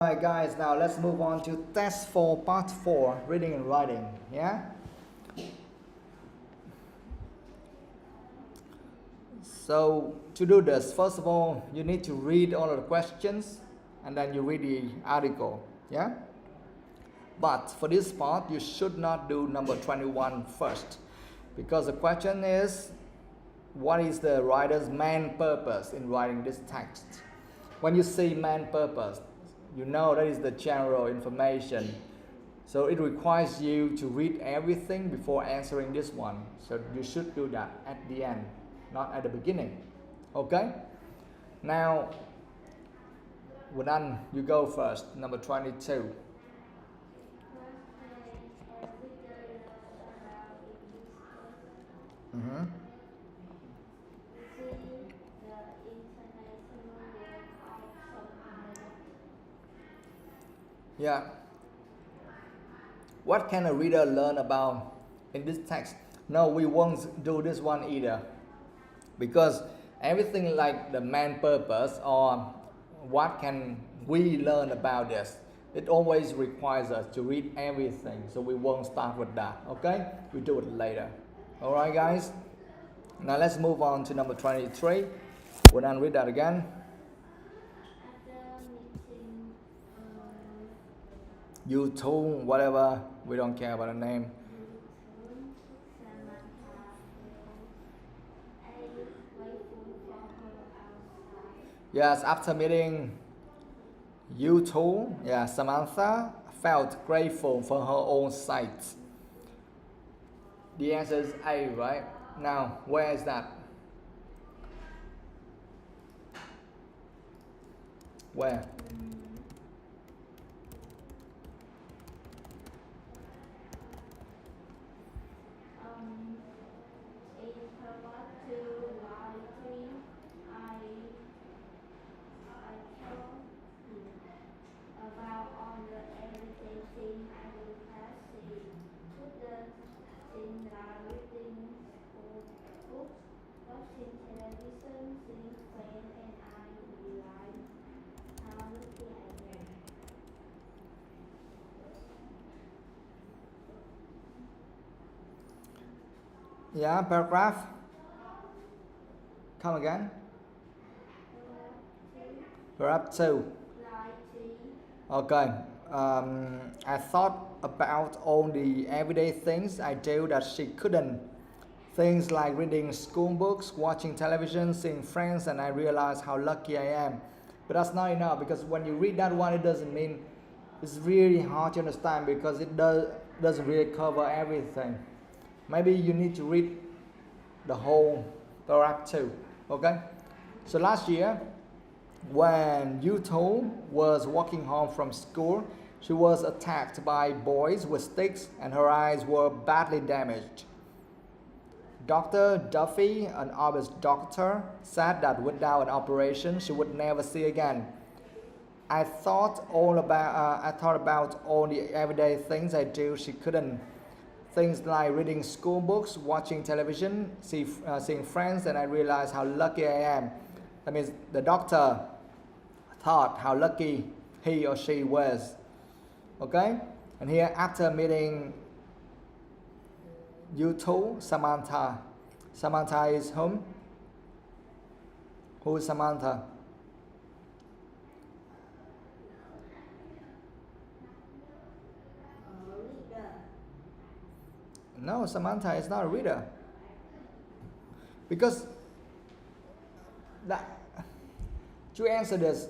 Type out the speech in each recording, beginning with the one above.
Alright guys, now let's move on to test for part 4, reading and writing, yeah? So to do this, first of all, you need to read all of the questions and then you read the article, yeah? But for this part, you should not do number 21 first, because the question is, what is the writer's main purpose in writing this text? When you see main purpose, you know that is the general information. So it requires you to read everything before answering this one. So you should do that at the end, not at the beginning. Okay? Now, Wunan, you go first, number 22. Mm-hmm. Yeah. What can a reader learn about in this text? No, we won't do this one either. Because everything like the main purpose or what can we learn about this, it always requires us to read everything. So we won't start with that, okay? We do it later. Alright guys? Now let's move on to number 23. We'll then read that again. You too, whatever, we don't care about the name. Yes, after meeting you too, yeah, Samantha felt grateful for her own sight. The answer is A, right? Now, where is that? Where? Yeah, paragraph. Come again. Paragraph 2. Okay. I thought about all the everyday things I do that she couldn't. Things like reading school books, watching television, seeing friends, and I realized how lucky I am. But that's not enough, because when you read that one, it doesn't mean it's really hard to understand, because it doesn't really cover everything. Maybe you need to read the whole paragraph 2, okay? So last year, when Yuto was walking home from school, she was attacked by boys with sticks and her eyes were badly damaged. Dr. Duffy, an obvious doctor, said that without an operation she would never see again. I thought about all the everyday things I do she couldn't. Things like reading school books, watching television, seeing friends, and I realized how lucky I am. That means the doctor thought how lucky he or she was. Okay? And here, after meeting you two, Samantha. Samantha is whom? Who is Samantha? No, Samantha is not a reader. Because to answer this,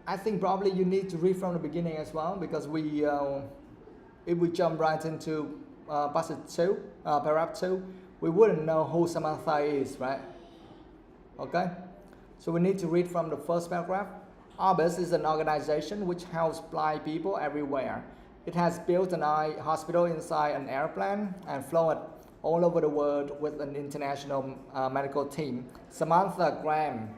I think probably you need to read from the beginning as well, because if we jump right into passage 2, paragraph 2, we wouldn't know who Samantha is, right? Okay? So we need to read from the first paragraph. Orbis is an organization which helps blind people everywhere. It has built an eye hospital inside an airplane and flown it all over the world with an international medical team. Samantha Graham,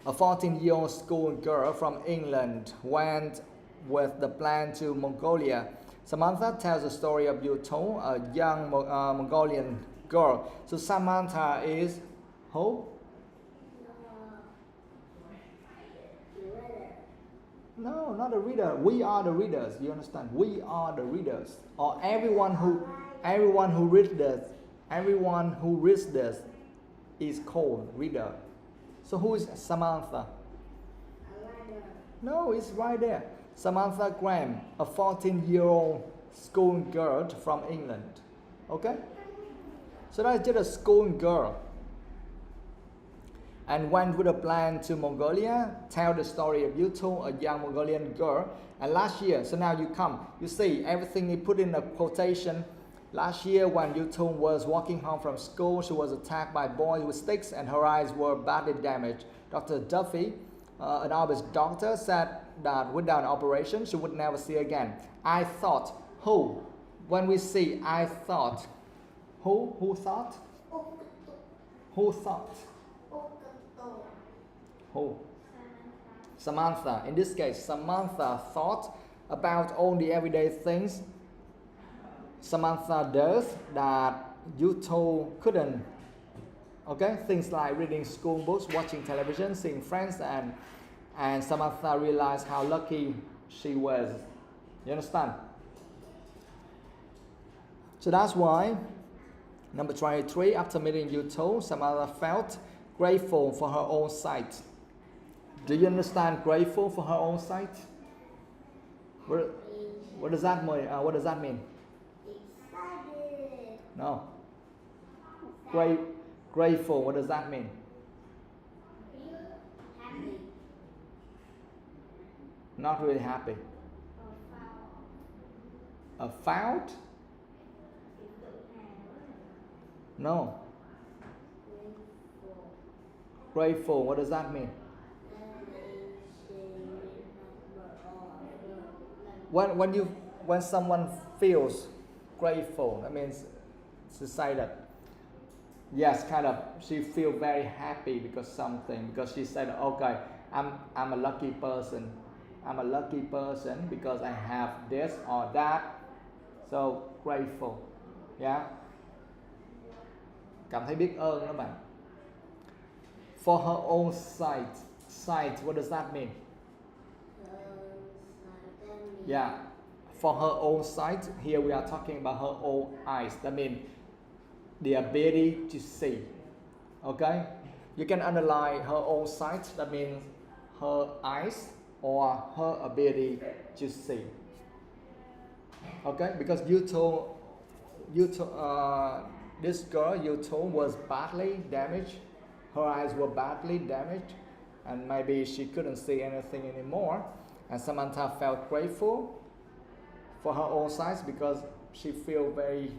a 14-year-old schoolgirl from England, went with the plan to Mongolia. Samantha tells the story of Yuto, a young Mongolian girl. So Samantha is who? No, not the reader. We are the readers. You understand? We are the readers. Or everyone who reads this, everyone who reads this is called reader. So who is Samantha? No, it's right there. Samantha Graham, a 14-year-old schoolgirl from England. Okay? So that's just a schoolgirl. And went with a plan to Mongolia, tell the story of you two, a young Mongolian girl. And last year, so now you come, you see everything he put in a quotation. Last year when Yutun was walking home from school, she was attacked by boys with sticks and her eyes were badly damaged. Dr. Duffy, an Albert doctor, said that without an operation, she would never see again. I thought, who? When we see I thought, who? Who thought? Who thought? Who? Samantha. In this case, Samantha thought about all the everyday things Samantha does that you two couldn't. Okay, things like reading school books, watching television, seeing friends, and Samantha realized how lucky she was. You understand? So that's why, number 23, after meeting you two, Samantha felt grateful for her own sight. Do you understand grateful for her own sight? What does that mean? What does that mean? Excited. No. Grateful. What does that mean? Happy. Not really happy. A fault? No. Grateful. What does that mean? When someone feels grateful, that means to say that yes, kind of she feel very happy because she said, okay, I'm a lucky person. I'm a lucky person because I have this or that. So grateful. Yeah. Cảm thấy biết ơn đó bạn. For her own sight. Sight, what does that mean? Yeah. For her own sight, here we are talking about her own eyes. That means the ability to see. Okay? You can underline her own sight. That means her eyes or her ability to see. Okay? Because this girl you told was badly damaged. Her eyes were badly damaged, and maybe she couldn't see anything anymore. And Samantha felt grateful for her own sight because she feel very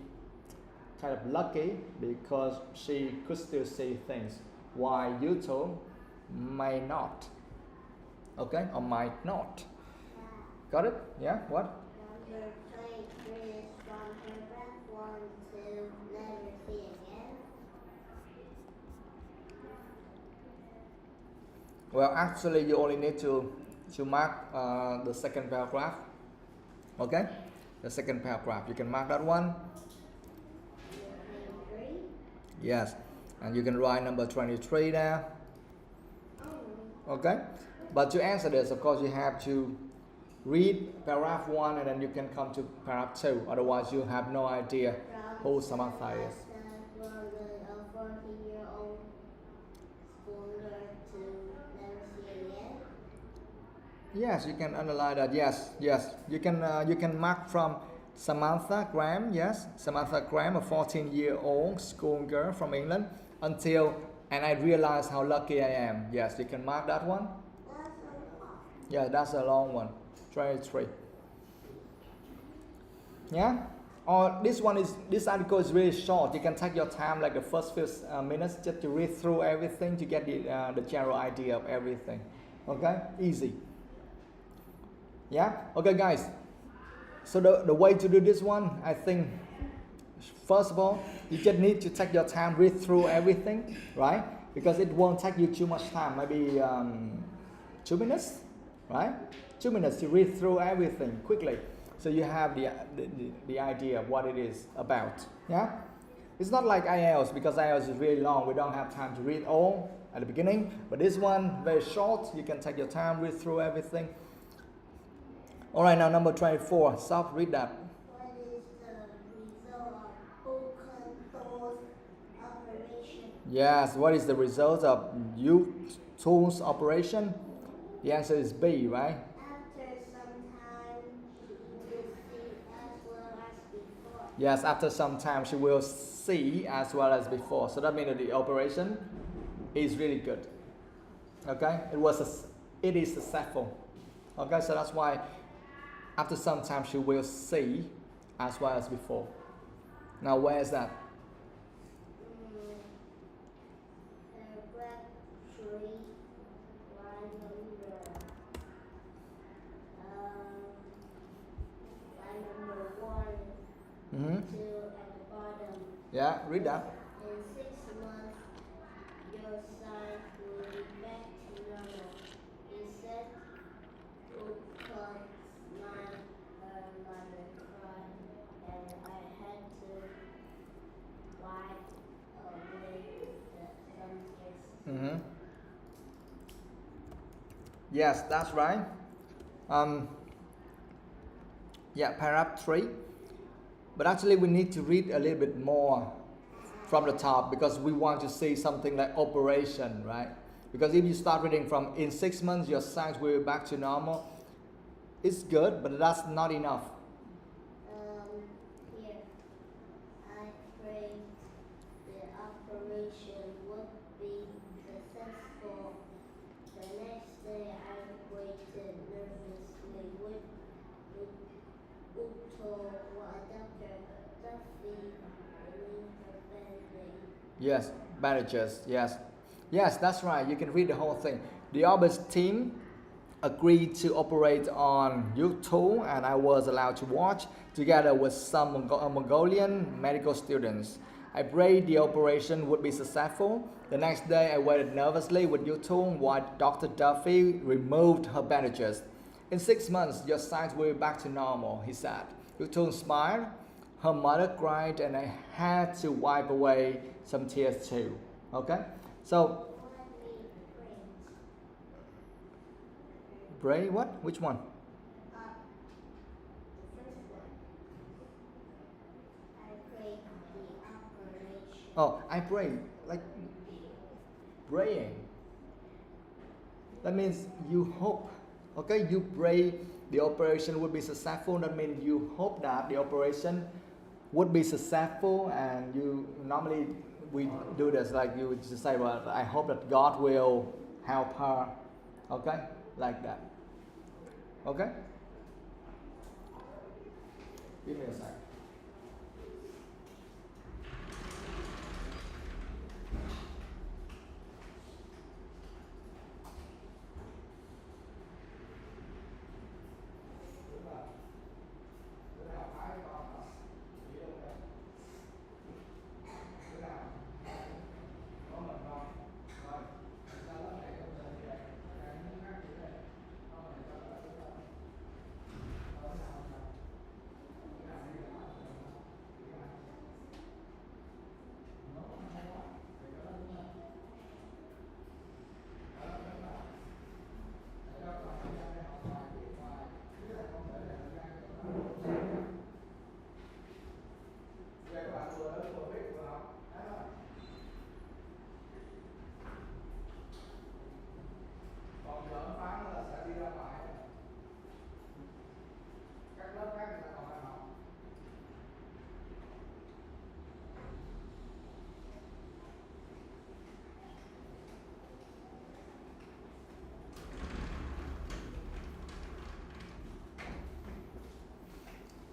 kind of lucky because she could still see things, while you two may not. Okay, or might not. Got it? Yeah. What? Well, actually, you only need to mark the second paragraph. Okay, the second paragraph. You can mark that one. Yes, and you can write number 23 there. Okay, but to answer this, of course, you have to read paragraph 1 and then you can come to paragraph 2. Otherwise, you have no idea who Samantha is. Yes, you can underline that. Yes. You can mark from Samantha Graham. Yes, Samantha Graham, a 14-year-old schoolgirl from England, until and I realized how lucky I am. Yes, you can mark that one. Yeah, that's a long one. 23. Yeah. Or this article is really short. You can take your time, like the first few minutes, just to read through everything to get the general idea of everything. Okay, easy. Yeah. Okay, guys. So the way to do this one, I think, first of all, you just need to take your time, read through everything, right? Because it won't take you too much time. Maybe 2 minutes, right? 2 minutes to read through everything quickly, so you have the idea of what it is about. Yeah. It's not like IELTS, because IELTS is really long. We don't have time to read all at the beginning. But this one very short. You can take your time, read through everything. All right, now number 24. Stop, read that. What is the result of operation? Yes, what is the result of U-tools operation? The answer is B, right? After some time, you will see as well as before. Yes, after some time she will see as well as before. So that means that the operation is really good. Okay, it is successful. Okay, so that's why after some time she will see as well as before. Now where is that? Paragraph 3, line number 1, Mm-hmm. 2 at the bottom. Yeah, read that. In 6 months, your sight will be back to normal. He said, because my mother cried, and I had to wipe away some tears. Mm-hmm. Yes, that's right. Yeah, paragraph 3. But actually we need to read a little bit more from the top because we want to see something like operation, right? Because if you start reading from in 6 months your sight will be back to normal, it's good, but that's not enough. Here, I prayed the operation would be successful. The next day, I waited nervously with Dr. Duffy beneath her bandage. Yes, bandages, yes. Yes, that's right, you can read the whole thing. The Orbis team agreed to operate on U2 and I was allowed to watch together with some Mongolian medical students. I prayed the operation would be successful. The next day I waited nervously with U2 while Dr. Duffy removed her bandages. In 6 months, your sight will be back to normal, he said. U2 smiled. Her mother cried and I had to wipe away some tears too. Okay? So, pray what? Which one? The first one. I prayed the operation. Oh, I pray. Like praying. That means you hope. Okay, you pray the operation would be successful. That means you hope that the operation would be successful, and you normally we do this like you would just say, well, I hope that God will help her. Okay, like that. Okay. Give me a second.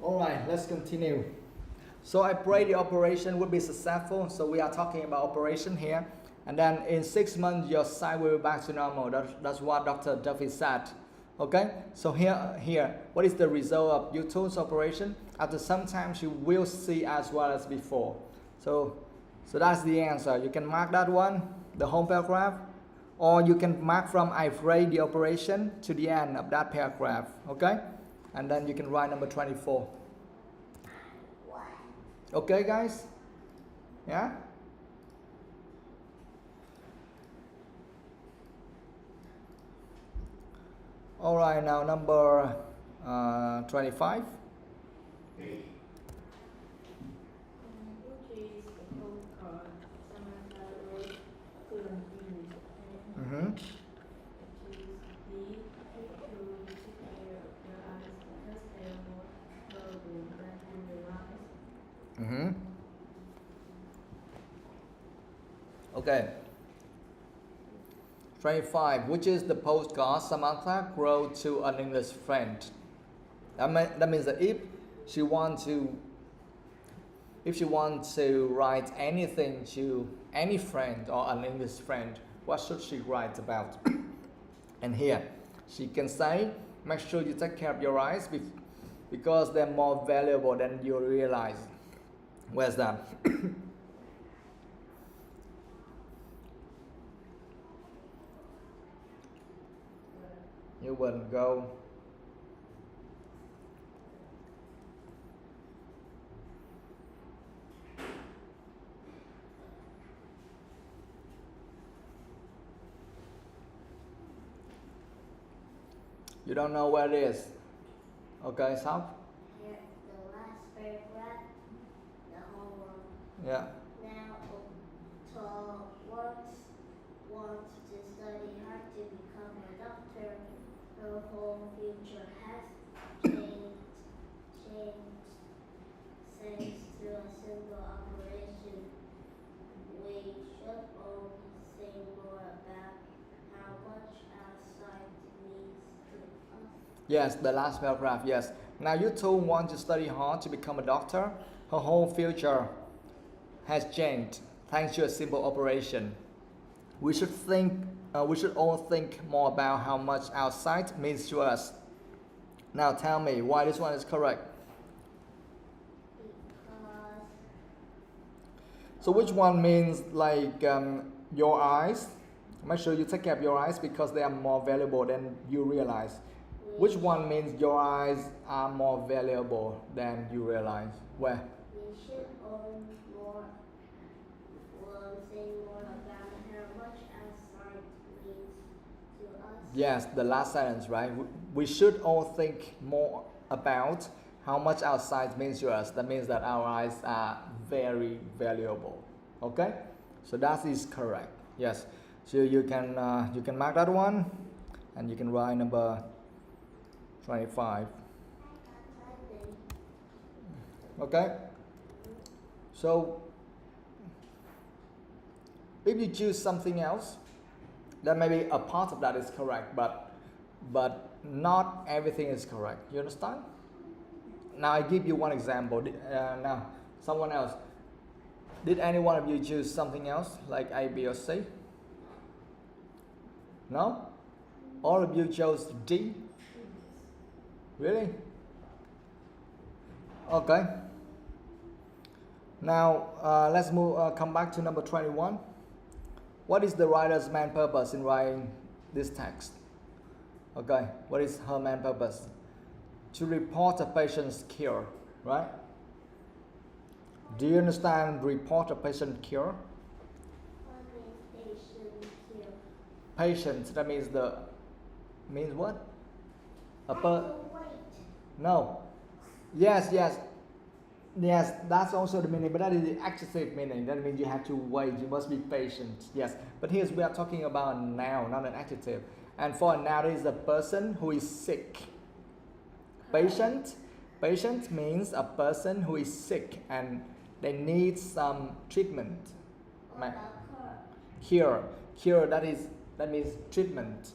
All right, let's continue. So I pray the operation would be successful. So we are talking about operation here. And then in 6 months, your sight will be back to normal. That's what Dr. Duffy said. Okay, so here, what is the result of U2's operation? After some time, you will see as well as before. So that's the answer. You can mark that one, the whole paragraph, or you can mark from I pray the operation to the end of that paragraph. Okay, and then you can write number 24. Okay, guys? Yeah? All right, now number 25. Which is the postcard Samantha wrote couldn't finish, and Mm-hmm. which is the take to take care of your eyes because they are more valuable than you realize. Mm-hmm. Okay. 25. Which is the postcard Samantha wrote to an English friend? That means that if she wants to write anything to any friend or an English friend, what should she write about? And here she can say, make sure you take care of your eyes because they're more valuable than you realize. Where's that? You will go. You don't know where it is. Okay, stop. Here, the last paragraph, the homework. Yeah. Now, tall wants to study hard to become a doctor. Her whole future has changed thanks to a simple operation. We should all think more about how much outside means to us. Yes, the last paragraph, yes. Now you two want to study hard to become a doctor. Her whole future has changed thanks to a simple operation. We should all think more about how much outside means to us. Now tell me why this one is correct. Because So which one means like your eyes? Make sure you take care of your eyes because they are more valuable than you realize. Which one means your eyes are more valuable than you realize? Where? we should all think more about how much outside means to us. Yes, the last sentence, right? We should all think more about how much outside means to us. That means that our eyes are very valuable. Okay? So that is correct. Yes. So you can mark that one, and you can write number 25. Okay? So if you choose something else, then maybe a part of that is correct, but not everything is correct. You understand? Now I give you one example. Now someone else. Did any one of you choose something else like A, B, or C? No? All of you chose D? Really? Okay. Now let's come back to number 21. What is the writer's main purpose in writing this text? Okay, what is her main purpose? To report a patient's cure, right? Do you understand report a patient cure? What is patient here? Patient, that means what? Wait. No. Yes, that's also the meaning, but that is the adjective meaning. That means you have to wait, you must be patient. Yes, but here we are talking about a noun, not an adjective. And for a noun, it is a person who is sick. Patient means a person who is sick and they need some treatment. What about her? Cure, that means treatment.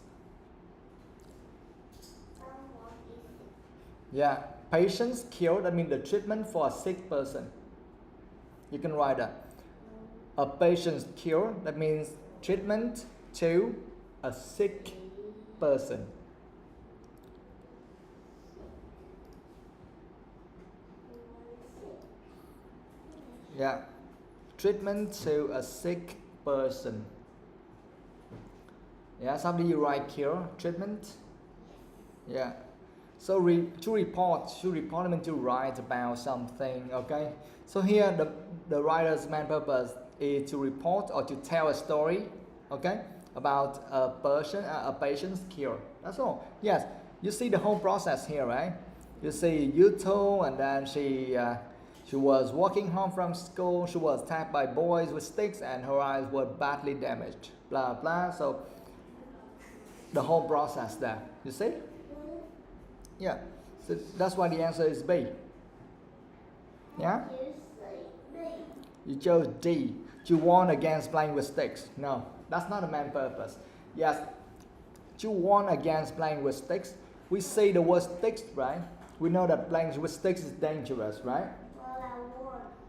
Someone is sick. Yeah, patient's cure, that means the treatment for a sick person. You can write that. A patient's cure, that means treatment to a sick person. Yeah, treatment to a sick person. Yeah, how do you write cure? Treatment? Yeah. So to report means to write about something, okay? So here the writer's main purpose is to report or to tell a story, okay? About a patient's cure. That's all. Yes, You see the whole process here, right? You see you two, and then she was walking home from school. She was attacked by boys with sticks, and her eyes were badly damaged. Blah blah. So the whole process there. You see? Yeah. So that's why the answer is B. Yeah. You chose D. You warn against playing with sticks. No, that's not the main purpose. Yes, you warn against playing with sticks. We say the word sticks, right? We know that playing with sticks is dangerous, right?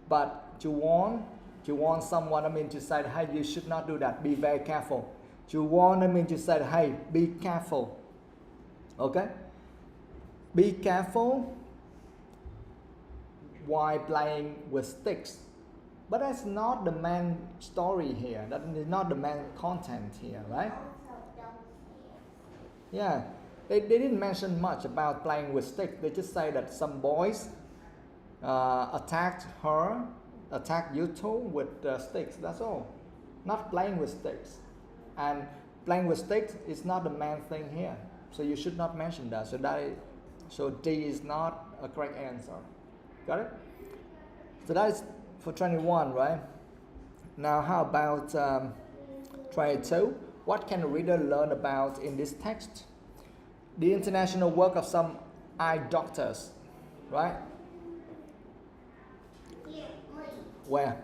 But to warn someone, I mean to say, hey, you should not do that. Be very careful. To warn, I mean to say, hey, be careful. Okay? Be careful while playing with sticks. But that's not the main story here. That is not the main content here, right? Yeah. They didn't mention much about playing with sticks. They just say that some boys attacked you two with sticks. That's all. Not playing with sticks. And playing with sticks is not the main thing here. So you should not mention that. So D is not a correct answer. Got it? So that is for 21, right? Now how about 22? What can the reader learn about in this text? The international work of some eye doctors, right? Where?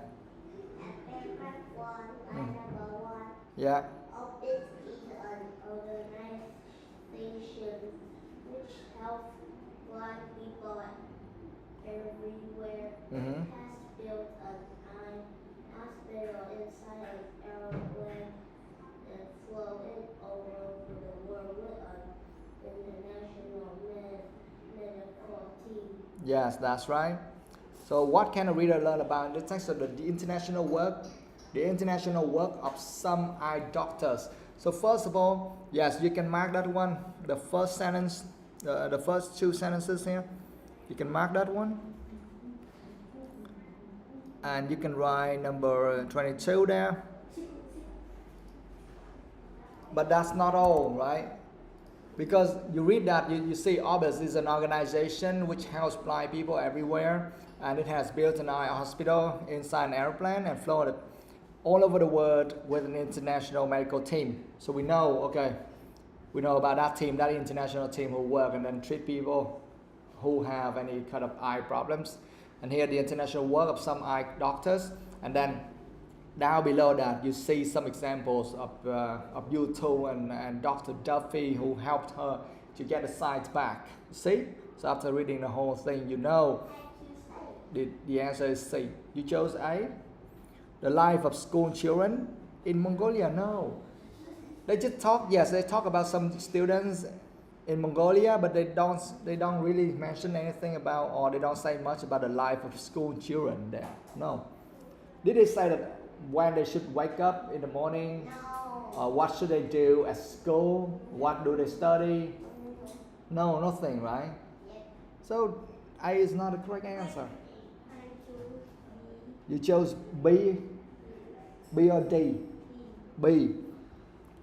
Yeah. It is an organization which helps blind people everywhere. Mm-hmm. It has built an eye hospital inside an airplane and flown it all over the world with an international medical team. Yes, that's right. So what can a reader learn about the text of the international work? The international work of some eye doctors. So first of all, yes, you can mark that one. The first sentence, the first two sentences here. You can mark that one. And you can write number 22 there. But that's not all, right? Because you read that, you see Orbis is an organization which helps blind people everywhere. And it has built an eye hospital inside an airplane and flown it all over the world with an international medical team. So we know, okay, we know about that team, that international team who work and then treat people who have any kind of eye problems. And here the international work of some eye doctors. And then down below that you see some examples of you two and Dr. Duffy who helped her to get the sight back. See? So after reading the whole thing, you know the answer is C. You chose A. The life of school children in Mongolia? No. They just talk, yes, they talk about some students in Mongolia, but they don't really mention anything about, or they don't say much about the life of school children there. No. Did they say that when they should wake up in the morning? No. What should they do at school? What do they study? No, nothing, right? So A is not the correct answer. You chose B or D? B.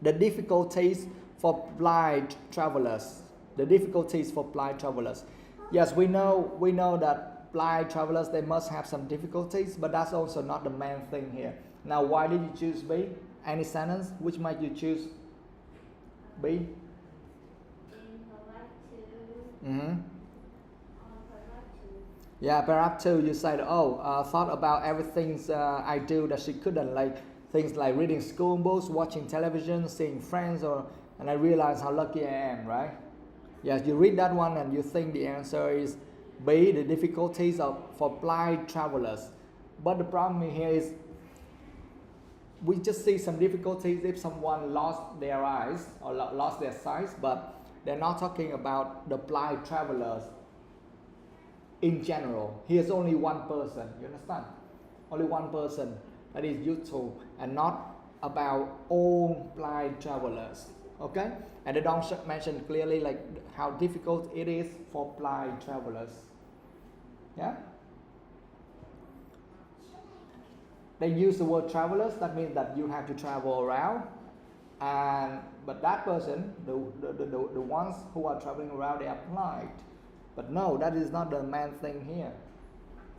The difficulties for blind travelers. The difficulties for blind travelers. Yes, we know that blind travelers, they must have some difficulties, but that's also not the main thing here. Now, why did you choose B? Any sentence? Which might you choose? B? Mm-hmm. Yeah, perhaps too, you said, thought about everything I do that she couldn't, like things like reading school books, watching television, seeing friends, and I realized how lucky I am, right? Yes, you read that one and you think the answer is B, the difficulties for blind travelers. But the problem here is we just see some difficulties if someone lost their eyes or lost their sight, but they're not talking about the blind travelers in general. Here's only one person, you understand? Only one person, that is useful, and not about all blind travelers, okay? And they don't mention clearly like how difficult it is for blind travelers. Yeah? They use the word travelers, that means that you have to travel around. But that person, the ones who are traveling around, they are polite. But no, that is not the main thing here.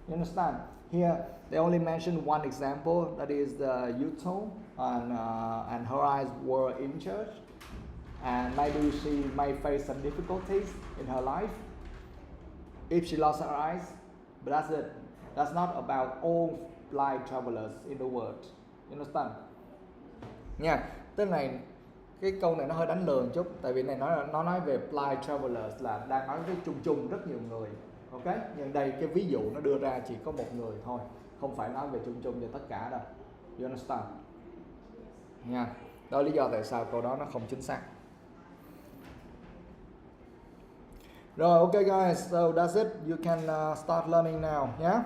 You understand? Here they only mention one example, that is the Yuto, and her eyes were injured, and maybe she may face some difficulties in her life if she lost her eyes. But that's it. That's not about all blind travelers in the world. You understand? Nha. Tức này cái câu này nó hơi đánh lừa một chút, tại vì này nó nói về blind travelers là đang nói với chung rất nhiều người. Ok, nhưng đây cái ví dụ nó đưa ra chỉ có một người thôi, không phải nói về chung cho tất cả đâu. You understand? Nha. Đó là lý do tại sao câu đó nó không chính xác. Rồi, ok guys, so that's it. You can start learning now, yeah?